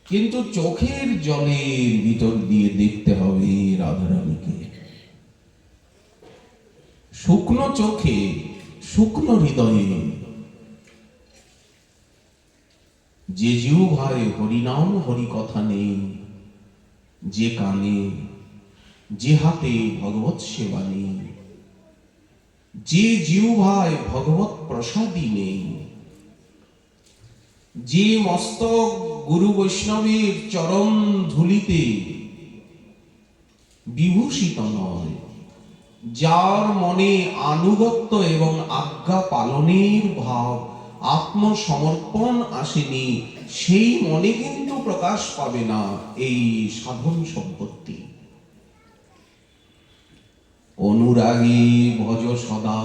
কিন্তু চোখের জলের ভিতর দিয়ে দেখতে হবে রাধারানীকে। শুকনো চোখে, শুকনো হৃদয়ে, যে জিহ্বায় হরিনাম হরি কথা নেই, যে কানে, যে হাতে ভগবৎ সেবা নেই, যে জিহ্বায় ভগবৎ প্রসাদী নেই, যে মস্তক গুরু বৈষ্ণবের চরণ ধুলিতে বিভূষিত নয়, যার মনে আনুগত্য এবং আজ্ঞা পালনের ভাব, আত্মসমর্পণ আসেনি, সেই মনে কিন্তু প্রকাশ পাবে না এই সাধন সম্পত্তি। অনুরাগী ভজ সদা,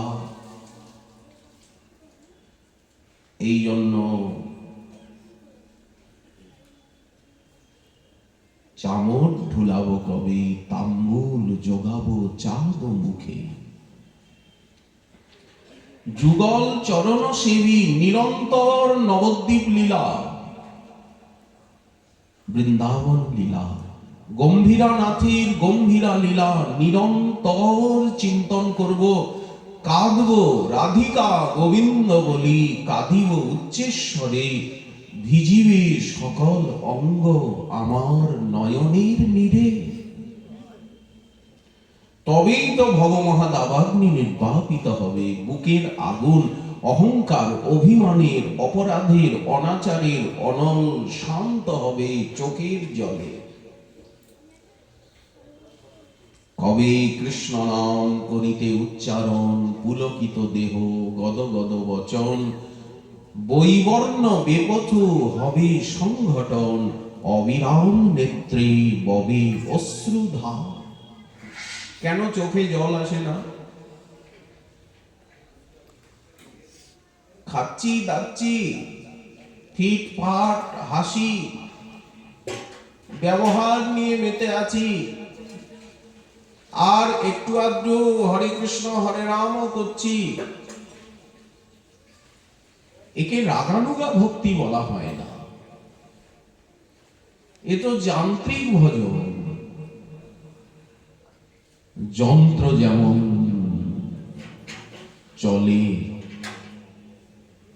এই জন্য চামর ঢুলাবো কবে, তাম্বুল যোগাবো চাঁদ মুখে। যুগল চরণ সেবী নিরন্তর নবদ্বীপ লীলা, বৃন্দাবন লীলা, গম্ভীরা নাথের গম্ভীরা লীলা নিরন্তর চিন্তন করব, কাঁদব রাধিকা গোবিন্দ বলি, কাঁদিব উচ্চেশ্বরে, ভিজিবে সকল অঙ্গ আমার নয়নের নীরে। তবেই তো ভবমহাদাবাগ্নি নির্বাপিত হবে, বুকের আগুন অহংকার অভিমানের অপরাধের অনাচারের অনল শান্ত হবে চোখের জলে। কবে কৃষ্ণ নাম করিতে উচ্চারণ, পুলকিত দেহ গদগদ বচন, বৈবর্ণ বেপথু হবে সংঘটন, অবিরাম নেত্রে ববে অশ্রুধার। কেন চোখে জল আসে না? খাচ্ছি দাচ্ছি, ফিটফাট হাসি, ব্যবহার নিয়ে মেতে আছি, আর একটু আধটু হরে কৃষ্ণ হরে রাম করছি, একে রাগানুগা ভক্তি বলা হয় না, এ তো যান্ত্রিক ভজন। যন্ত্র যেমন চলে,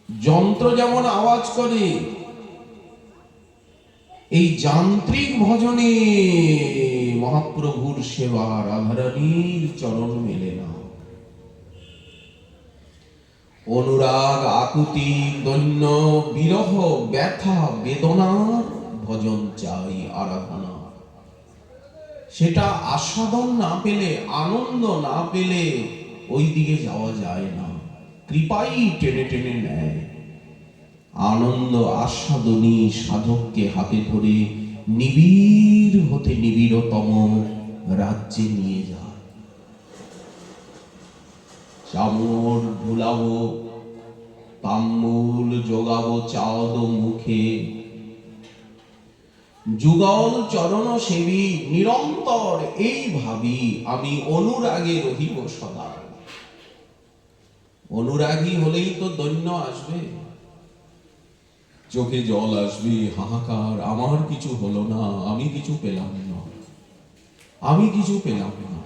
যন্ত্র যেমন আওয়াজ করে, এই যান্ত্রিক ভজনে মহাপ্রভুর সেবা রাধারানীর চরণ মেলে না। অনুরাগ আকুতি দৈন্য বিরহ ব্যথা বেদনার ভজন চাই, আরাধনা। সেটা আস্বাদন না পেলে, আনন্দ না পেলে ওই দিকে যাওয়া যায় না। কৃপাই টেনে টেনে নেয়। আনন্দ আস্বাদনী সাধককে হাতে ধরে নিবিড় হতে নিবিড়তম রাজ্যে নিয়ে যায়। চামর ঢুলাবো, তাম্বুল যোগাবো চাঁদ মুখে, যুগল চরণ সেবী নিরন্তর এই ভাবি, আমি অনুরাগে রহিব সদা। অনুরাগী হলেই তো দৈন্য আসবে, চোখে জল আসবে, হাহাকার, আমার কিছু হলো না, আমি কিছু পেলাম না, আমি কিছু পেলাম না।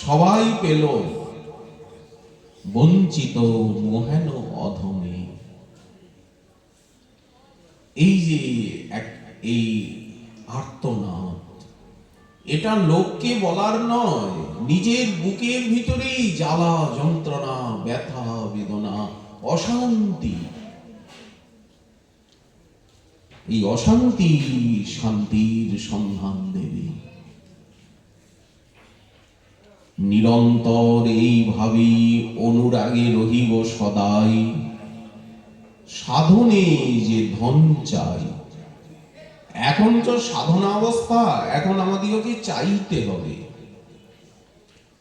সবাই পেল, বঞ্চিত মোহেন অধমে। এই যে এই আর্তনাদ, এটা লোককে বলার নয়, নিজের বুকের ভিতরেই জ্বালা যন্ত্রণা ব্যথা বেদনা অশান্তি। এই অশান্তি শান্তির সন্ধান দেবে। নিরন্তর এই ভাবি অনুরাগে রহিব সদাই, সাধনে যে ধন চাই। এখন তো সাধনা অবস্থা, এখন আমাদেরকে চাইতে হবে।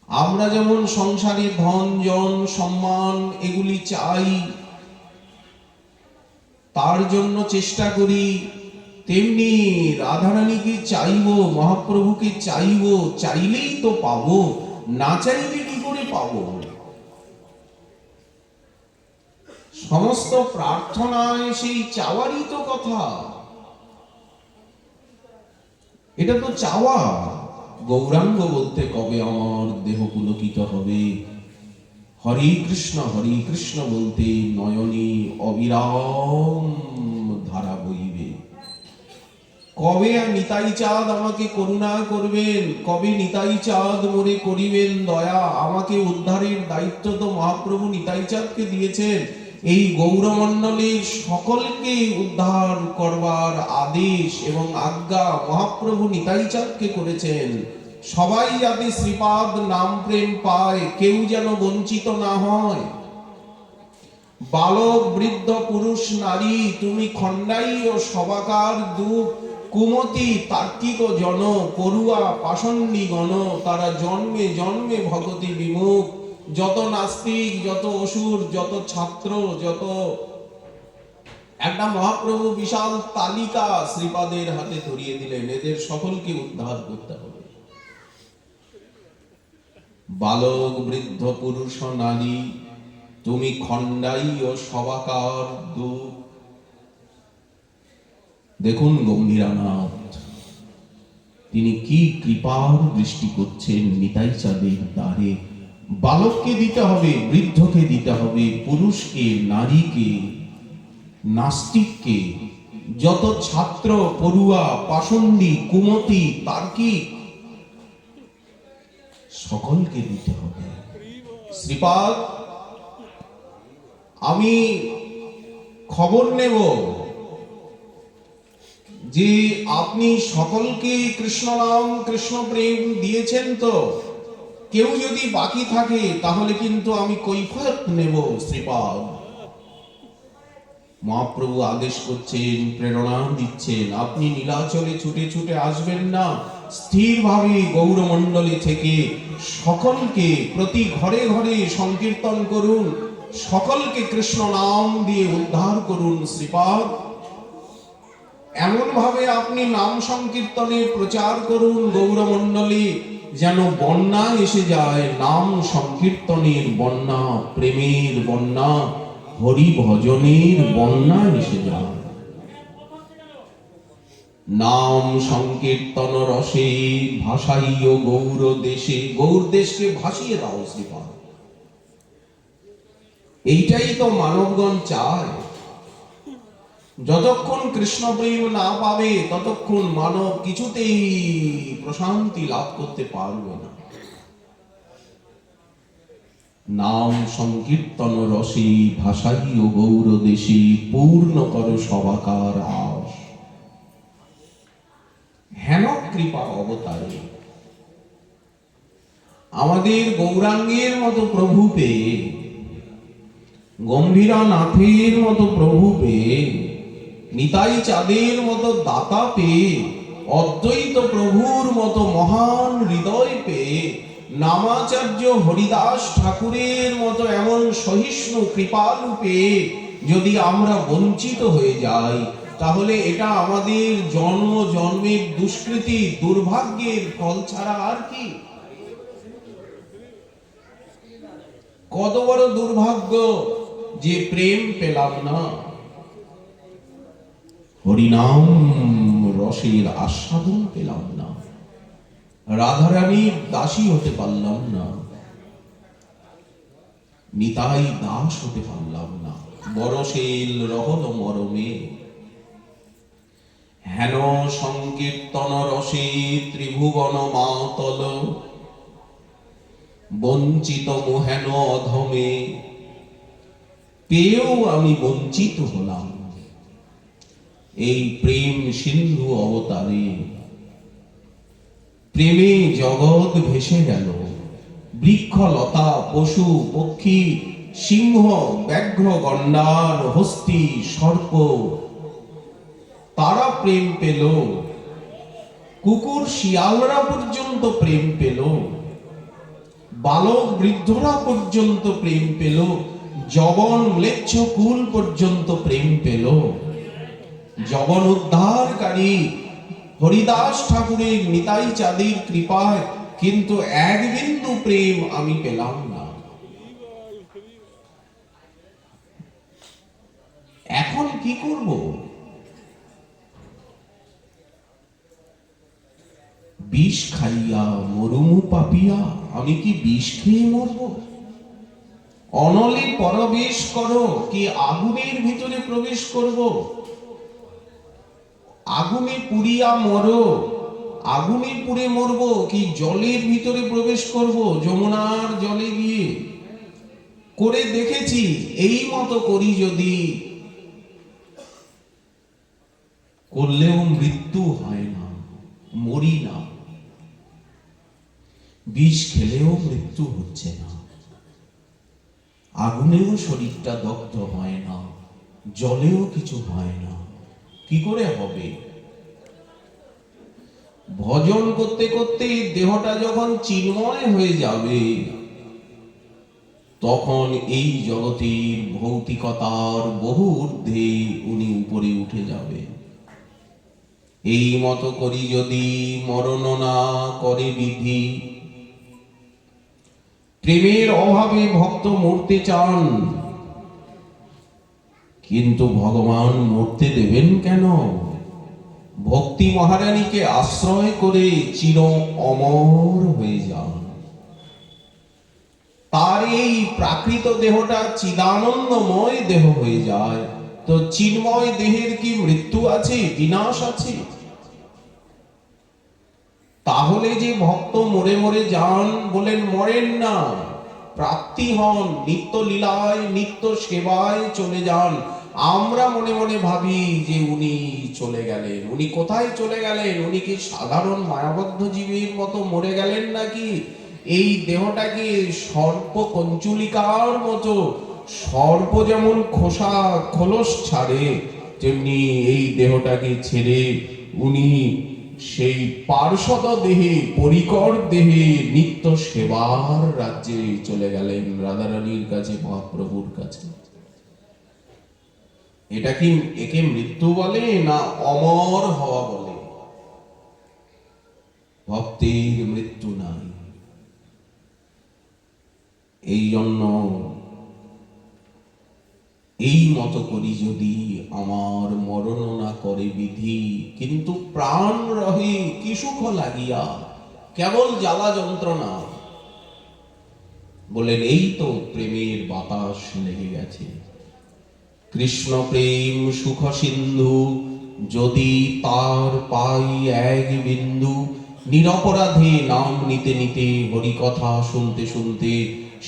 আমরা যেমন সংসারে ধন জন সম্মান এগুলি চাই, তার জন্য চেষ্টা করি, তেমনি রাধারানীকে চাইব, মহাপ্রভুকে চাইব, চাইলেই তো পাবো, না চাইলে কি করে পাবো? সমস্ত প্রার্থনায় সেই চাওয়ারই তো কথা। এটা তো চাওয়া। গৌরাঙ্গ বলতে কবে আমার দেহ পুলকিত হবে। হরে কৃষ্ণ বলতে নয়নে অবিরাম ধারা বইবে। কবে নিতাই চাঁদ আমাকে করুণা করবেন, কবে নিতাই চাঁদ মোরে করিবেন দয়া। আমাকে উদ্ধারের দায়িত্ব তো মহাপ্রভু নিতাই চাঁদকে দিয়েছেন। এই গৌরমণ্ডলের সকলকে উদ্ধার করবার আদেশ এবং আজ্ঞা মহাপ্রভু নিতাই চাঁদকে করেছেন। সবাই যাতে শ্রীপাদ নাম প্রেম পায়, কেউ যেন বঞ্চিত না হয়। বালক বৃদ্ধ পুরুষ নারী তুমি খণ্ডাই ও সবাকার দুঃখ। কুমতি তার্কিক জন পড়ুয়া পাষণ্ডী গণ, তারা জন্মে জন্মে ভগতি বিমুখ। যত নাস্তিক, যত অসুর, যত ছাত্র, যত একটা মহাপ্রভু বিশাল তালিকা শ্রীপাদের হাতে ধরিয়ে দিলেন। এদের সকলকে উদ্ধার করতে হবে। বালক বৃদ্ধ পুরুষ নারী তুমি খণ্ডাই ও সবাকার দুঃখ। দেখুন গম্ভীরানাথ তিনি কি কৃপার দৃষ্টি করছেন নিতাই চাঁদের দ্বারে। বালককে দিতে হবে, বৃদ্ধকে দিতে হবে, পুরুষকে, নারীকে, নাস্তিককে, যত ছাত্র, পড়ুয়া, পাষণ্ডী, কুমতি, তার্কিক সকলকে দিতে হবে। শ্রীপাদ আমি খবর নেব যে আপনি সকলকে কৃষ্ণ নাম কৃষ্ণ প্রেম দিয়েছেন তো। কেউ যদি বাকি থাকে তাহলে কিন্তু আমি কৈফিয়ত নেব শ্রীপাদ। মহাপ্রভু আদেশ করছেন, প্রেরণা দিচ্ছেন, আপনি নীলাচলে ছুটে ছুটে আসবেন না। স্থিরভাবে গৌরমণ্ডলী থেকে সকলকে প্রতি ঘরে ঘরে সংকীর্তন করুন, সকলকে কৃষ্ণ নাম দিয়ে উদ্ধার করুন শ্রীপাদ। এমন ভাবে আপনি নাম সংকীর্তনে প্রচার করুন গৌরমণ্ডলী, যেন বন্যা এসে যায়। নাম সংকীর্তনের বন্যা, প্রেমের বন্যা, হরি ভজনের বন্যা এসে যায়। নাম সংকীর্তন রসে ভাসাইও গৌর দেশে। গৌর দেশকে ভাসিয়ে দাও শ্রীপাদ। এইটাই তো মানবগণ চায়। যতক্ষণ কৃষ্ণ প্রেম না পাবে ততক্ষণ মানব কিছুতেই প্রশান্তি লাভ করতে পারবে না। নাম সংকীর্তন রসে ভাসাইও গৌর দেশে, পূর্ণ কর সবাকার আশ। হেন কৃপা অবতারে আমাদের গৌরাঙ্গের মতো প্রভু পেয়ে, গম্ভীরানাথের মতো প্রভু পেয়ে, নিতাই চাঁদের মতো দাতা পেয়ে, অদ্বৈত প্রভুর মতো মহান হৃদয় পেয়ে, নামাচার্য হরিদাস ঠাকুরের মতো এমন সহিষ্ণু কৃপালু পেয়ে যদি আমরা বঞ্চিত হয়ে যাই, তাহলে এটা আমাদের জন্ম জন্মের দুষ্কৃতি, দুর্ভাগ্যের ফল ছাড়া আর কি। কত বড় দুর্ভাগ্য যে প্রেম পেলাম না, হরিনাম রসের আস্বাদন পেলাম না, রাধারানীর দাসী হতে পারলাম না, নিতাই দাস হতে পারলাম না। বরশেল রহল মরমে হেন সংকীর্তন রসে ত্রিভুবন মাতল, বঞ্চিত মোহেন অধমে পেয়েও আমি বঞ্চিত হলাম। এই প্রেম সিন্ধু অবতারে প্রেমে জগৎ ভেসে গেল। বৃক্ষ লতা পশু পক্ষী সিংহ ব্যাঘ্র গন্ডার হস্তি সর্প তারা প্রেম পেল। কুকুর শিয়ালরা পর্যন্ত প্রেম পেল। বালক বৃদ্ধরা পর্যন্ত প্রেম পেল। জবন ম্লেচ্ছ কুল পর্যন্ত প্রেম পেল। জবন উদ্ধারকারী হরিদাস ঠাকুরের নিতাই চাঁদের কৃপায় কিন্তু এক বিন্দু প্রেম আমি পেলাম না। কি করব? বিষ খাইয়া মরুমু পাপিয়া, আমি কি বিষ খেয়ে মরব? অনলে প্রবেশ করো, কি আগুনের ভিতরে প্রবেশ করব? আগুনে পুড়িয়া মরো, আগুনে পুড়ে মরব, কি জলের ভিতরে প্রবেশ করব, যমুনার জলে গিয়ে? করে দেখেছি, এই মতো করি যদি, করলেও মৃত্যু হয় না, মরি না। বিষ খেলেও মৃত্যু হচ্ছে না, আগুনেও শরীরটা দগ্ধ হয় না, জলেও কিছু হয় না। কি করে হবে? ভজন করতে করতে দেহটা যখন চিন্ময় হয়ে যাবে, তখন এই জগতের ভৌতিকতার বহু ঊর্ধ্বে উনি উপরে উঠে যাবে। এই মতো করি যদি মরণ না করে বিধি, প্রেমের অভাবে ভক্ত মরতে চান, কিন্তু ভগবান মরতে দেবেন কেন? ভক্তি মহারানীকে আশ্রয় করে চির অমর হয়ে যান। তার এই প্রাকৃত দেহটা চিদানন্দময় দেহ হয়ে যায়, তো চিন্ময় দেহের কি মৃত্যু আছে, বিনাশ আছে? তাহলে যে ভক্ত মরে মরে যান, বলেন মরেন না, প্রাপ্তি হন, নিত্য লীলায় নিত্য সেবায় চলে যান। আমরা মনে মনে ভাবি যে উনি চলে গেলেন। উনি কোথায় চলে গেলেন? উনি কি সাধারণ মায়াবদ্ধ জীবের মতো মরে গেলেন নাকি? এই দেহটাকে সর্প কঞ্চুলিকার মতো, সর্প যেমন খোসা খোলস ছাড়ে, তেমনি এই দেহটাকে ছেড়ে উনি সেই পার্শ্বদ দেহে, পরিকর দেহে নিত্য সেবার রাজ্যে চলে গেলেন, রাধারানীর কাছে, মহাপ্রভুর কাছে। এটা কি একে মৃত্যু বলে না অমর হওয়া বলে? ভক্তের মৃত্যু নাই। এই জন্য এই মতো করি যদি আমার মরণ না করে বিধি, কিন্তু প্রাণ রহে কি সুখ লাগিয়া, কেবল জ্বালা যন্ত্রণা। বলেন এই তো প্রেমের বাতাস লেগে গেছে। কৃষ্ণ প্রেম সুখ সিন্ধু, যদি তার পাই এক বিন্দু, নিরপরাধে নাম নিতে নিতে, হরি কথা শুনতে শুনতে,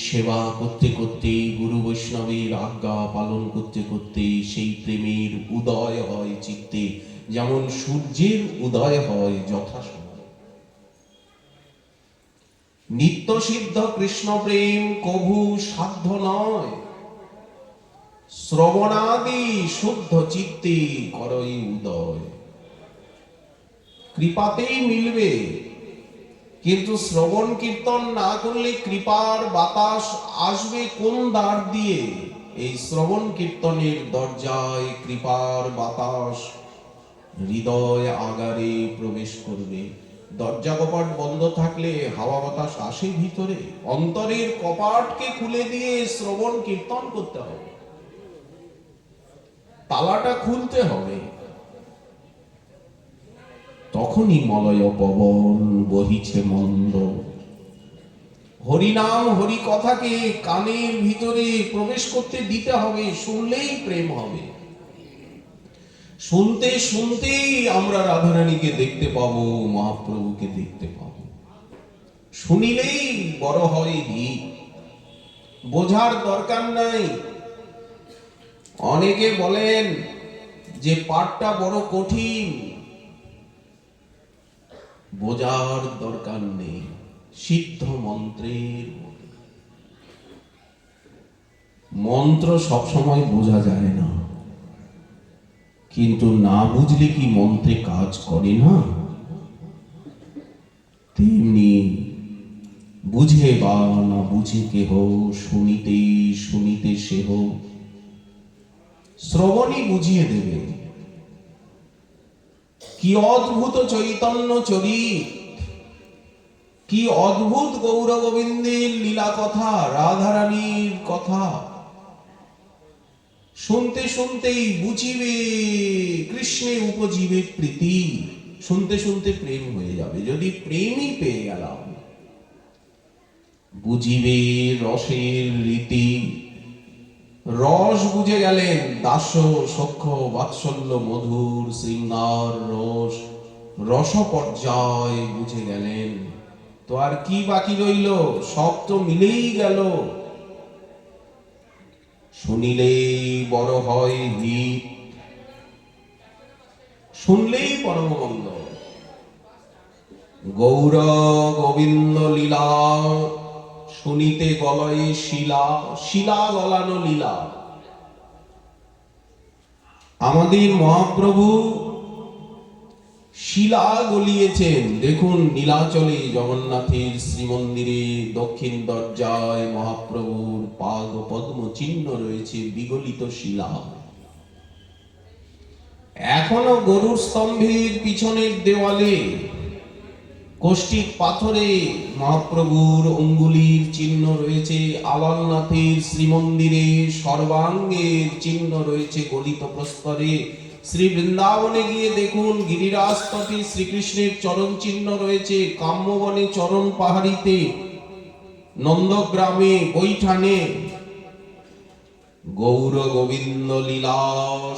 সেবা করতে করতে, গুরু বৈষ্ণবের আজ্ঞা পালন করতে করতে সেই প্রেমের উদয় হয় চিত্তে, যেমন সূর্যের উদয় হয় যথাসময়। নিত্য সিদ্ধ কৃষ্ণ প্রেম কভু সাধ্য নয়, শ্রবণাদি শুদ্ধ চিত্তে করই উদয়। কৃপাতেই মিলবে, কিন্তু শ্রবণ কীর্তন না করলে কৃপার বাতাস আসবে কোন দ্বার দিয়ে? এই শ্রবণ কীর্তনের দরজায় কৃপার বাতাস হৃদয় আগারে প্রবেশ করবে। দরজা কপাট বন্ধ থাকলে হাওয়া বাতাস আসে ভিতরে? অন্তরের কপাটকে খুলে দিয়ে শ্রবণ কীর্তন করতে হবে, তালাটা খুলতে হবে। তখনই মলয় পবন বহিছে মন্দ। হরিনাম হরি কথাকে কানের ভিতরে প্রবেশ করতে দিতে হবে, শুনলেই প্রেম হবে। শুনতে শুনতেই আমরা রাধারানীকে দেখতে পাবো, মহাপ্রভুকে দেখতে পাবো। শুনিলেই বড় হয় হিত, বোঝার দরকার নাই। অনেকে বলেন যে পাঠটা বড় কঠিন, বোঝার দরকার নেই। সিদ্ধ মন্ত্রের মন্ত্র সবসময় বোঝা যায় না, কিন্তু না বুঝলে কি মন্ত্রে কাজ করে না? তেমনি বুঝে বা না বুঝে কেহ, শুনিতে শুনিতে সেহ, শ্রবণই বুঝিয়ে দেবে। কি অদ্ভুত চৈতন্য চরিত, কি অদ্ভুত গৌর গোবিন্দের লীলা কথা, রাধারানীর কথা। শুনতে শুনতেই বুঝিবে কৃষ্ণে উপজীবে প্রীতি, শুনতে শুনতে প্রেম হয়ে যাবে। যদি প্রেমই পেয়ে গেলাম, বুঝিবে রসের রীতি, রস বুঝে গেলেন, দাস্য সখ্য বাৎসল্য মধুর শৃঙ্গার রস, রস পর্যায় বুঝে গেলেন। তো আর কি বাকি রইল? সব তো মিলেই গেল। শুনিলেই বড় হয় হিত, শুনলেই পরম মঙ্গল। গৌর গোবিন্দ লীলা, শুনিতে গলয়ে শিলা, শিলা গলানো লীলা। আমাদের মহাপ্রভু শিলা গলিয়েছেন। দেখুন নীলাচলে জগন্নাথের শ্রীমন্দিরে দক্ষিণ দরজায় মহাপ্রভুর পাদ পদ্ম চিহ্ন রয়েছে, বিগলিত শিলা। এখনো গরুর স্তম্ভের পিছনের দেওয়ালে কষ্টিক পাথরে মহাপ্রভুর অঙ্গুলির চিহ্ন রয়েছে, আলালনাথের শ্রীমন্দিরে সর্বাঙ্গের চিহ্ন রয়েছে গলিত প্রস্তরে। শ্রী বৃন্দাবনে গিয়ে দেখুন গিরিরাজ তটে শ্রীকৃষ্ণের চরণ চিহ্ন রয়েছে, কাম্যবনে চরণ পাহাড়িতে, নন্দগ্রামে বৈঠানে। গৌর গোবিন্দ লীলা,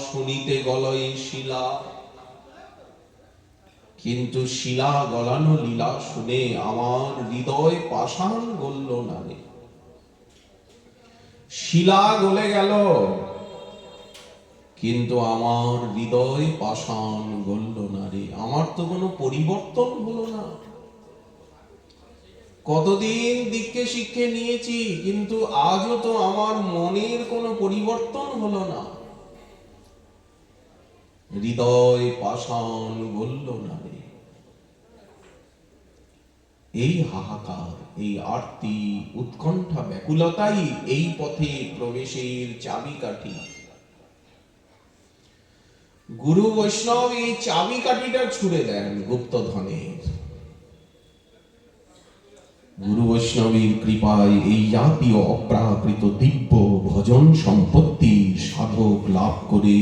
শুনিতে গলয়ে শিলা। কিন্তু শিলা গলানো লীলা শুনে আমার হৃদয় পাষাণ গলল না রে। শিলা গলে গেল, কিন্তু আমার হৃদয় পাষাণ গলল না রে। আমার তো কোনো পরিবর্তন হলো না। কতদিন দীক্ষে শিক্ষে নিয়েছি, কিন্তু আজও তো আমার মনের কোনো পরিবর্তন হলো না। হৃদয় পাষাণ গলল না রে। এই হাহাকার, এই আরতি, উৎকণ্ঠা, ব্যাকুলতাই এই পথে প্রবেশের চাবিকাঠি। গুরু বৈষ্ণব এই চাবিকাঠিটা ছুড়ে দেন গুপ্তধনের। গুরু বৈষ্ণবের কৃপায় এই জাতীয় অপ্রাকৃত দিব্য ভজন সম্পত্তি সাধক লাভ করে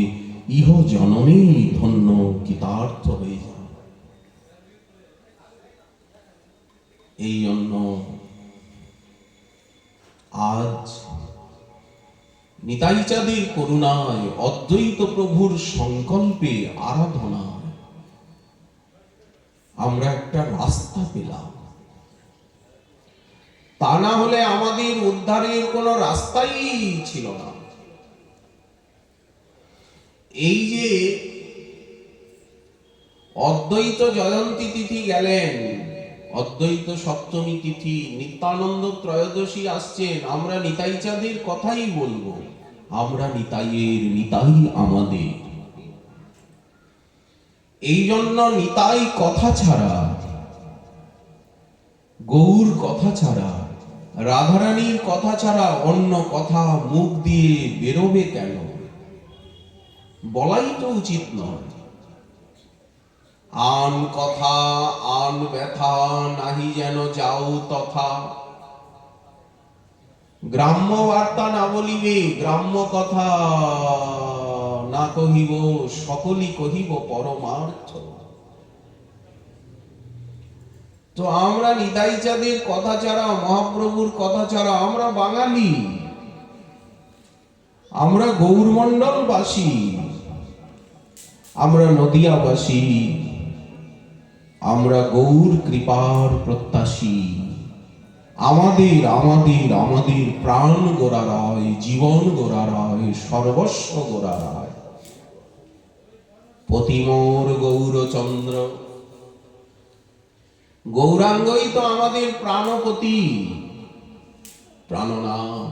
ইহ জনমে ধন্য কৃতার্থ হয়ে যায়। এই জন্য আজ নিতাই চাঁদের করুণায়, অদ্বৈত প্রভুর সংকল্পে, আরাধনায় আমরা একটা রাস্তা পেলাম। তা না হলে আমাদের উদ্ধারের কোনো রাস্তাই ছিল না। এই যে অদ্বৈত জয়ন্তী তিথি গেলেন, অদ্বৈত সপ্তমী তিথি, নিত্যানন্দ ত্রয়োদশী আসছেন, আমরা নিতাই চাঁদের কথাই বলবো। আমরা নিতাইয়ের, নিতাই আমাদের। এই জন্য নিতাই কথা ছাড়া, গৌর কথা ছাড়া, রাধারানীর কথা ছাড়া অন্য কথা মুখ দিয়ে বেরোবে কেন? বলাই তো উচিত নয়। আন কথা আন ব্যথা নাহি যেন যাও তথা, গ্রাম্য বার্তা না বলিবে, গ্রাম্য কথা না কহিব, সকলই কহিব পরমার্থ। তো আমরা নিতাই চাঁদের কথা ছাড়া, মহাপ্রভুর কথা ছাড়া, আমরা বাঙালি, আমরা গৌরমণ্ডলবাসী, আমরা নদিয়াবাসী, আমরা গৌর কৃপার প্রত্যাশী। আমাদের আমাদের আমাদের প্রাণ গোরা রায়, জীবন গোরা রায়, সর্বস্ব গোরা রায়। পতিমোর গৌরচন্দ্র, গৌরাঙ্গই তো আমাদের প্রাণপতি, প্রাণনাথ।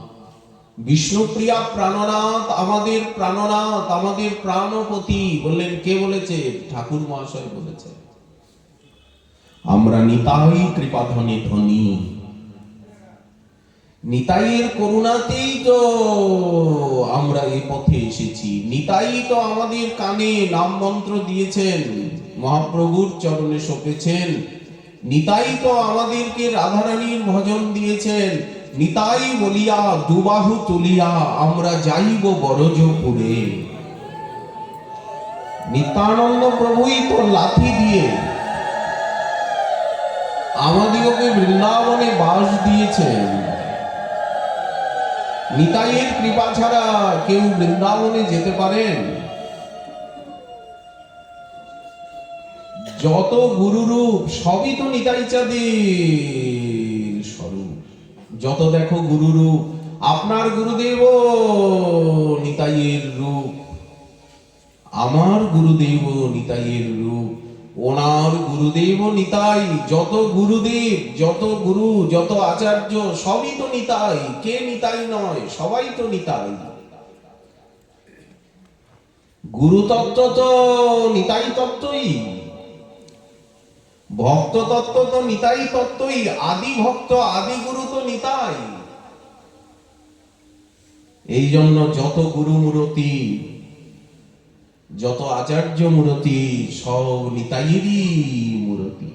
বিষ্ণুপ্রিয়া প্রাণনাথ, আমাদের প্রাণনাথ, আমাদের প্রাণপতি। বললেন কে বলেছে? ঠাকুর মহাশয় বলেছে। আমরা নিতাই কৃপাধনে ধনী, নিতাইয়ের করুণাতেই তো আমরা এই পথে এসেছি। নিতাই তো আমাদের কানে নাম মন্ত্র দিয়েছেন, মহাপ্রভুর চরণে সঁপেছেন। নিতাই তো আমাদেরকে রাধারানীর ভজন দিয়েছেন। নিতাই বলিয়া দুবাহু তুলিয়া আমরা যাইব বরজপুরে। নিত্যানন্দ প্রভুই তো লাথি দিয়ে আমাদিগকে বৃন্দাবনে বাস দিয়েছেন। নিতাইয়ের কৃপা ছাড়া কেউ বৃন্দাবনে যেতে পারেন? যত গুরুরূপ সবই তো নিতাই চাঁদের স্বরূপ। যত দেখো গুরুরূপ, আপনার গুরুদেব নিতাইয়ের রূপ, আমার গুরুদেব নিতাইয়ের রূপ, ওনার গুরুদেব নিতাই। যত গুরুদেব, যত গুরু, যত আচার্য সবই তো নিতাই। কে নিতাই নয়? সবাই তো নিতাই। গুরু তত্ত্ব তো নিতাই তত্ত্বই, ভক্ত তত্ত্ব তো নিতাই তত্ত্বই, আদি ভক্ত আদি গুরু তো নিতাই। এই জন্য যত গুরু মূরতি, যত আচার্য মূরতি সব নিতাইয়েরই মূরতি।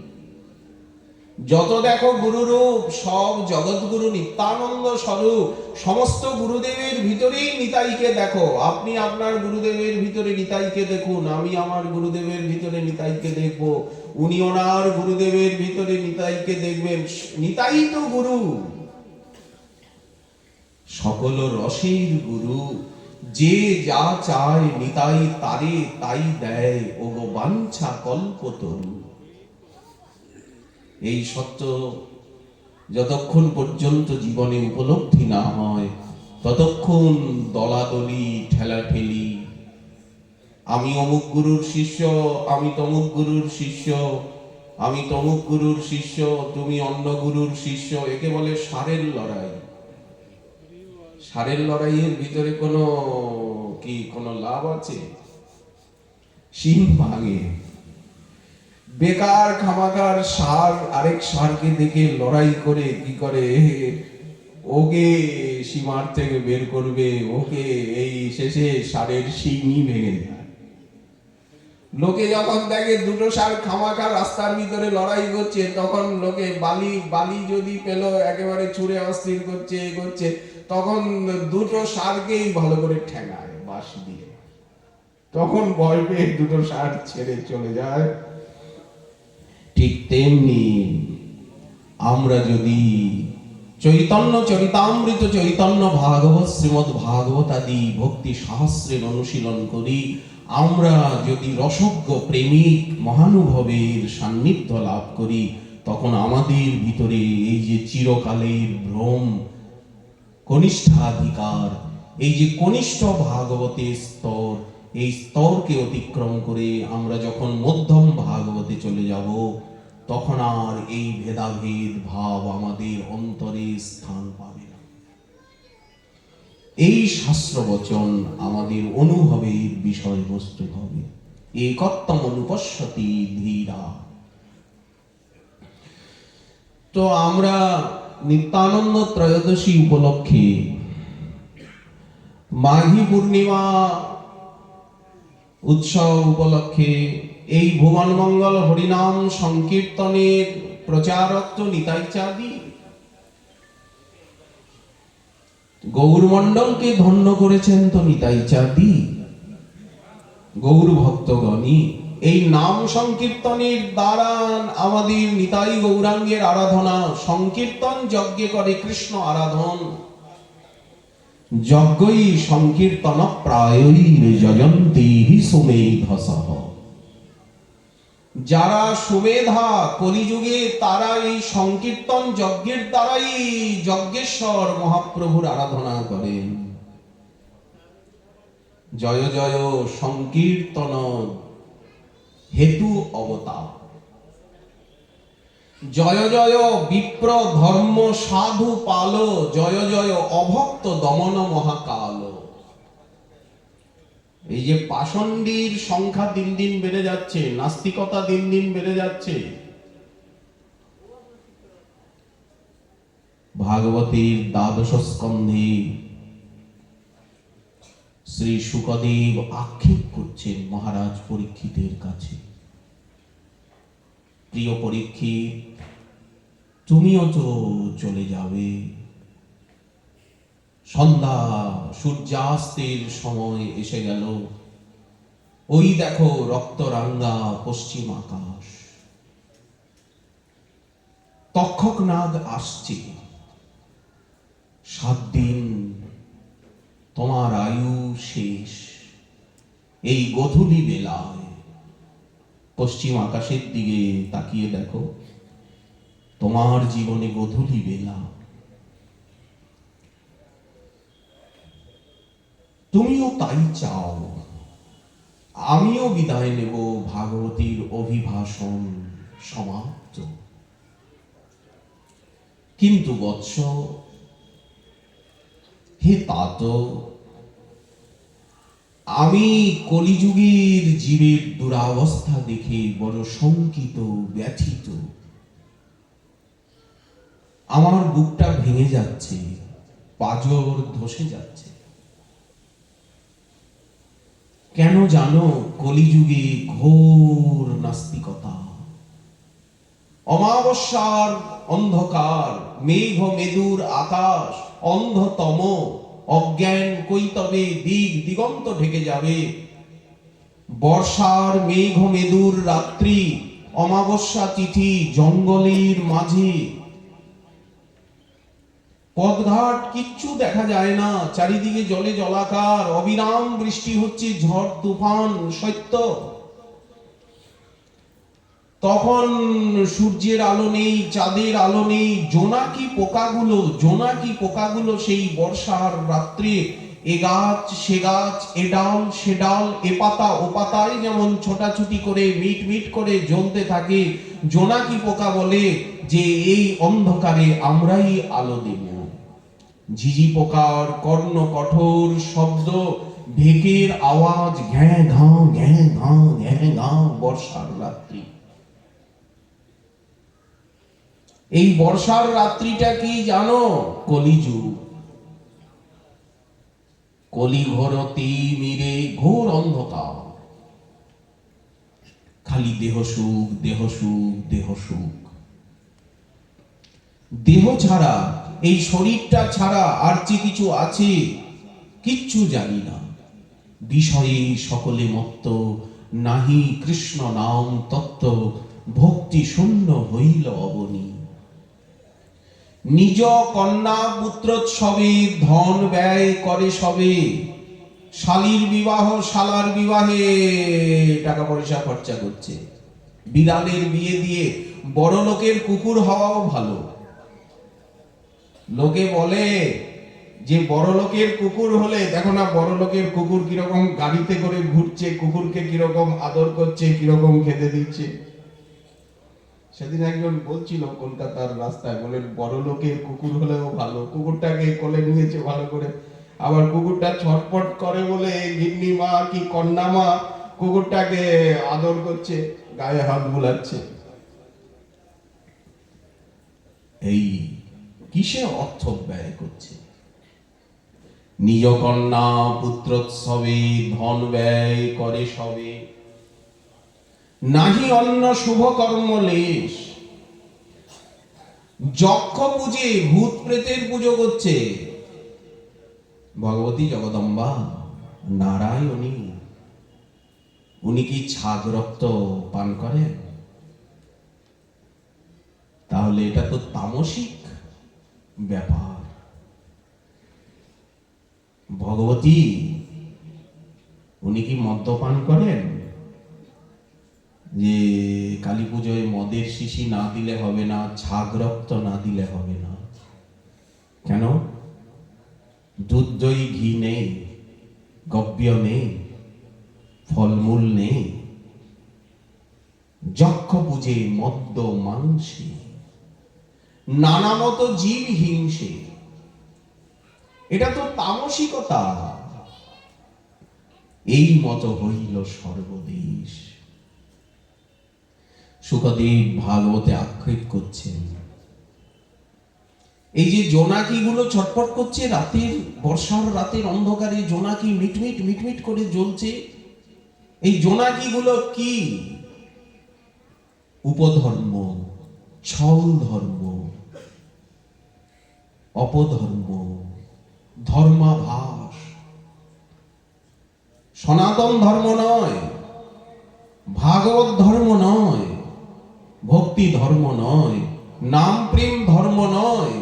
যত দেখো গুরুরূপ সব জগৎগুরু নিত্যানন্দ স্বরূপ। সমস্ত গুরুদেবের ভিতরেই নিতাইকে দেখো। আপনি আপনার গুরুদেবের ভিতরে নিতাইকে দেখুন, আমি আমার গুরুদেবের ভিতরে নিতাইকে দেখব, উনি ওনার গুরুদেবের ভিতরে নিতাইকে দেখবেন। নিতাই তো গুরু, সকল রসের গুরু। যে যা চায় নিতাই তারে তাই দেয়, ওগো বাঞ্ছা কল্পতরু। এই সত্য যতক্ষণ পর্যন্ত জীবনে উপলব্ধি না হয় ততক্ষণ দলাদলি, ঠেলাঠেলি, আমি অমুক গুরুর শিষ্য, আমি তমুক গুরুর শিষ্য, আমি তমুক গুরুর শিষ্য, তুমি অন্য গুরুর শিষ্য, একে বলে ষাঁড়ের লড়াই। ষাঁড়ের লড়াইয়ের ভিতরে কোনো লাভ আছে? শিং ভাঙে। বেকার খামাকার ষাঁড় আরেক ষাঁড়কে দেখে লড়াই করে কি করে, ওকে সীমার থেকে বের করবে, ওকে এই শেষে ষাঁড়ের শিংই ভেঙে যায়। লোকে যখন দেখে দুটো ষাঁড় খামাকার রাস্তার ভিতরে লড়াই করছে, তখন লোকে বালি যদি পেল একেবারে ছুঁড়ে অস্থির করছে, করছে, তখন দুটো ষাঁড়কেই ভালো করে ঠেঙায় বাঁশ দিয়ে। তখন ভয় পেয়ে দুটো ষাঁড় ছেড়ে চলে যায়। ঠিক তেমনি আমরা যদি চৈতন্য চরিতামৃত, চৈতন্য ভাগবত, শ্রীমদ্ ভাগবত আদি ভক্তি শাস্ত্রের অনুশীলন করি, আমরা যদি রসজ্ঞ প্রেমিক মহানুভবের সান্নিধ্য লাভ করি, তখন আমাদের ভিতরে এই যে চিরকালের ভ্রম, কনিষ্ঠাধিকার, এই যে কনিষ্ঠ ভাগবতের স্তর, এই স্তরকে অতিক্রম করে আমরা যখন মধ্যম ভাগবতে চলে যাব, তখন আর এই ভেদাভেদ ভাব আমাদের অন্তরে স্থান পাবে না। এই শাস্ত্র বচন আমাদের অনুভবের বিষয়বস্তু হবে। একত্বম অনুপশ্যতি ধীরা। তো আমরা নিত্যানন্দ ত্রয়োদশী উপলক্ষে মাঘী পূর্ণিমা উৎসব উপলক্ষে এই ভুবন মঙ্গল হরিনাম সংকীর্তনের প্রচারত্ব নিতাই চাঁদি গৌরমণ্ডলকে ধন্য করেছেন তো নিতাই চাঁদি। গৌর ভক্তগণই এই নাম সংকীর্তনের দ্বারা আমাদের নিতাই গৌরাঙ্গের আরাধনা। সংকীর্তন যজ্ঞে করে কৃষ্ণ আরাধন, যজ্ঞই সংকীর্তন প্রায়ই যজন্তি সুমেধসঃ। যারা সুমেধা কলিযুগে, তারা এই সংকীর্তন যজ্ঞের দ্বারাই যজ্ঞেশ্বর মহাপ্রভুর আরাধনা করেন। জয় জয় সংকীর্তন হেতু অবতার, জয় জয় বিপ্র ধর্ম সাধু পাল, জয় জয় অভক্ত দমন মহাকাল। এই যে পাষণ্ডীর সংখ্যা দিন দিন বেড়ে যাচ্ছে, নাস্তিকতা দিন দিন বেড়ে যাচ্ছে, ভাগবতের দ্বাদশ স্কন্ধে শ্রী শুকদেব আক্ষেপ করছেন মহারাজ পরীক্ষিতের কাছে, প্রিয় পরীক্ষিত, তুমিও তো চলে যাবে, সন্ধ্যা, সূর্যাস্তের সময় এসে গেল। ওই দেখো রক্তরাঙ্গা পশ্চিম আকাশ। তক্ষক নাগ আসছে। 7 দিন তোমার আয়ু শেষ। এই গোধূলি বেলায় পশ্চিম আকাশের দিকে তাকিয়ে দেখো, তোমার জীবনে গোধূলি বেলা। তুমিও তাই চাও, আমিও বিদায় নেব। ভাগবতীর অভিভাষণ সমাপ্ত। কিন্তু বৎস, হে তাত, আমি কলিযুগের জীবের দুরাবস্থা দেখে বড় শঙ্কিত, ব্যথিত। আমার বুকটা ভেঙে যাচ্ছে, পাঁজর ধসে যাচ্ছে। কেন জানো? কলিযুগে ঘোর নাস্তিকতা, অমাবস্যার অন্ধকার, মেঘ মেদুর আকাশ, অন্ধতম অজ্ঞান কৈতবে দিক দিগন্ত ঢেকে যাবে। বর্ষার মেঘ মেদুর রাত্রি, অমাবস্যা তিথি, জঙ্গলের মাঝে পথঘাট কিচ্ছু দেখা যায় না, চারিদিকে জলে জলাকার, অবিরাম বৃষ্টি হচ্ছে, ঝড় তুফান সত্য। তখন সূর্যের আলো নেই, চাঁদের আলো নেই। জোনাকি পোকাগুলো সেই বর্ষার রাত্রে এ গাছ সে গাছ, এ ডাল সে ডাল, এ পাতা ও পাতায় যেমন ছোটাছুটি করে মিট মিট করে জ্বলতে থাকে। জোনাকি পোকা বলে যে এই অন্ধকারে আমরাই আলো দেব। ঝিঝি পোকার কর্ণ কঠোর শব্দ, ঢেকের আওয়াজ, ঘ্যাঁ ঘাঁ ঘ্যাঁ ঘাঁ ঘ্যাঁ ঘাঁ। বর্ষার রাত্রি, এই বর্ষার রাত্রিটা কি জানো? কলিযুগ। কলি ঘোরতি মিরে, ঘোর অন্ধকার। খালি দেহ সুখ, দেহ সুখ, দেহ সুখ। দেহ ছাড়া, এই শরীরটা ছাড়া আর যে কিছু আছে কিচ্ছু জানি না। বিষয়ে সকলে মত্ত, নাহি কৃষ্ণ নাম তত্ত্ব। ভক্তি শূন্য হইল অবনী। নিজ কন্যা পুত্রোৎসবে ধন ব্যয় করে সবে। শালীর বিবাহ, শালার বিবাহে টাকা পয়সা খরচা করছে। বিড়ালের বিয়ে দিয়ে বড় লোকের কুকুর হওয়াও ভালো। লোকে বলে যে বড় লোকের কুকুর হলে, দেখো না বড় লোকের কুকুর কিরকম গাড়িতে করে ঘুরছে, কুকুরকে কিরকম আদর করছে, কিরকম খেতে দিচ্ছে। সেদিন একজন বলছিল কলকাতার রাস্তায়, বলে বড় লোকের কুকুর হলেও ভালো, কুকুরটাকে কোলে নিয়েছে ভালো করে। আবার কুকুরটা ছটপট করে বলে গিন্নি মা কি কন্যা মা কুকুরটাকে আদর করছে, গায়ে হাত বুলাচ্ছে। এই কিসে অর্থ ব্যয় করছে? নিজ কন্যা পুত্রোৎসবে ধন ব্যয় করে সবে। নাহি অন্য শুভ কর্ম লেশ। যক্ষ পূজে, ভূত প্রেতের পুজো করছে। ভগবতী জগদম্বা নারায়ণী, উনি কি ছাগ রক্ত পান করেন? তাহলে এটা তো তামসিক ব্যাপার। ভগবতী উনি কি মদ্যপান করেন? যে কালী পুজোয় মদের শিশি না দিলে হবে না, ছাগ রক্ত না দিলে হবে না? কেন? দুধ দই ঘি নেই, গব্য নেই, ফলমূল নেই। যক্ষ পুজে মদ্য মাংসে, নানা মতো জীব হিংসে। এটা তো তামসিকতা। এই মতো হইল সর্বদেশ। শুকদেব ভাগবতে আক্ষেপ করছেন, এই যে জোনাকি গুলো ছটফট করছে রাতের, বর্ষার রাতের অন্ধকারে জোনাকি মিটমিট মিটমিট করে জ্বলছে। এই জোনাকি গুলো কি? উপধর্ম, ছল ধর্ম, অপধর্ম, ধর্মাভাস। সনাতন ধর্ম নয়, ভাগবত ধর্ম নয়, ভক্তি ধর্ম নয়, নাম প্রেম ধর্ম নয়,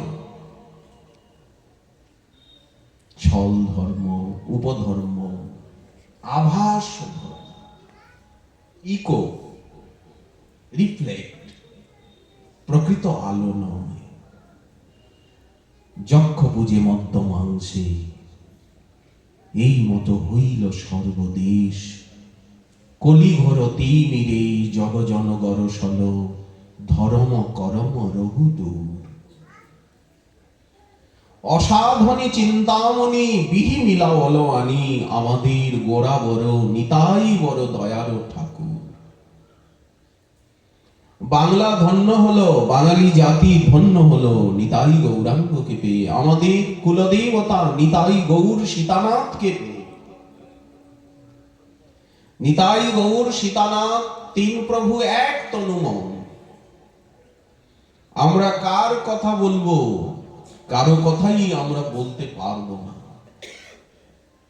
ছল ধর্ম, উপধর্ম, আভাস ধর্ম, ইকো, রিফ্লেক্ট, প্রকৃত আলো নয়। যক্ষ পূজে মদ্য মাংসে, এই মতো হইল সর্বদেশ। কলিঘর তিমিরে জগজন গরসল, ধরম করম রহুদূর। অসাধনে চিন্তামণি বিহি মিলাওল আনি, আমাদের গোড়া বড় নিতাই বড় দয়ার ঠাকুর। বাংলা ধন্য হলো, বাঙালি জাতি ধন্য হলো নিতাই গৌরাঙ্গকে পেয়ে, আমাদের কুলদেবতা নিতাই গৌর সীতানাথকে পেয়ে। নিতাই গৌর সীতানাথ তিন প্রভু এক তনুমন। আমরা কার কথা বলবো? কারো কথাই আমরা বলতে পারবো না।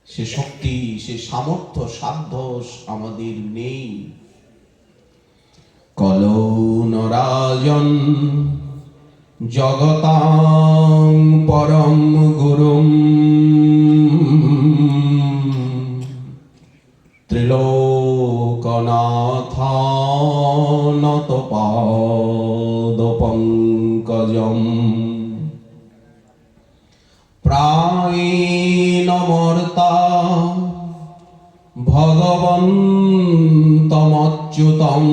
সে শক্তি, সে সামর্থ্য, সাধ্য আমাদের নেই। কলো নরাজন জগতাং পরম গুরুম, ত্রিলোকনাথানত পাদ পঙ্কজম, প্রাণমর্তা ভগবন্তমচ্যুতম।